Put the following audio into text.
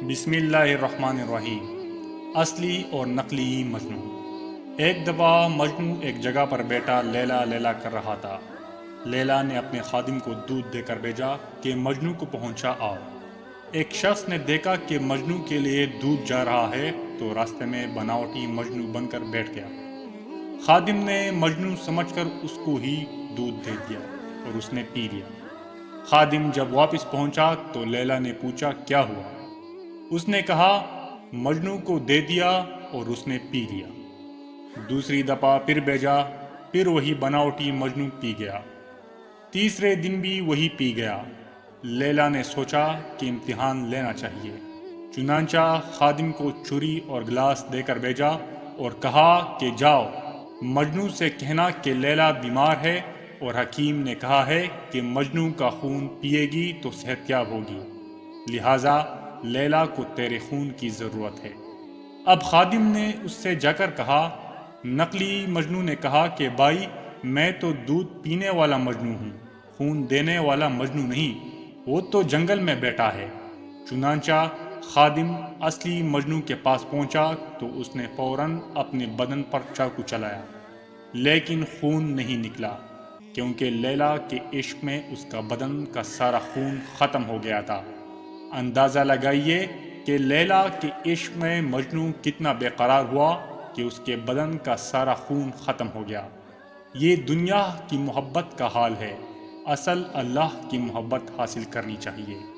بسم اللہ الرحمن الرحیم۔ اصلی اور نقلی مجنو۔ ایک دفعہ مجنو ایک جگہ پر بیٹا لیلا لیلا کر رہا تھا۔ لیلا نے اپنے خادم کو دودھ دے کر بھیجا کہ مجنو کو پہنچا آؤ۔ ایک شخص نے دیکھا کہ مجنو کے لیے دودھ جا رہا ہے تو راستے میں بناوٹی مجنو بن کر بیٹھ گیا۔ خادم نے مجنو سمجھ کر اس کو ہی دودھ دے دیا اور اس نے پی لیا۔ خادم جب واپس پہنچا تو لیلا نے پوچھا کیا ہوا؟ اس نے کہا مجنو کو دے دیا اور اس نے پی لیا۔ دوسری دفعہ پھر بھیجا، پھر وہی بناوٹی مجنو پی گیا۔ تیسرے دن بھی وہی پی گیا۔ لیلا نے سوچا کہ امتحان لینا چاہیے، چنانچہ خادم کو چھری اور گلاس دے کر بھیجا اور کہا کہ جاؤ مجنو سے کہنا کہ لیلا بیمار ہے اور حکیم نے کہا ہے کہ مجنو کا خون پیے گی تو صحت یاب ہوگی، لہٰذا لیلا کو تیرے خون کی ضرورت ہے۔ اب خادم نے اس سے جا کر کہا، نقلی مجنو نے کہا کہ بھائی میں تو دودھ پینے والا مجنو ہوں، خون دینے والا مجنو نہیں، وہ تو جنگل میں بیٹھا ہے۔ چنانچہ خادم اصلی مجنو کے پاس پہنچا تو اس نے فوراً اپنے بدن پر چاقو چلایا، لیکن خون نہیں نکلا، کیونکہ لیلا کے عشق میں اس کا بدن کا سارا خون ختم ہو گیا تھا۔ اندازہ لگائیے کہ لیلا کے عشق میں مجنو کتنا بے قرار ہوا کہ اس کے بدن کا سارا خون ختم ہو گیا۔ یہ دنیا کی محبت کا حال ہے، اصل اللہ کی محبت حاصل کرنی چاہیے۔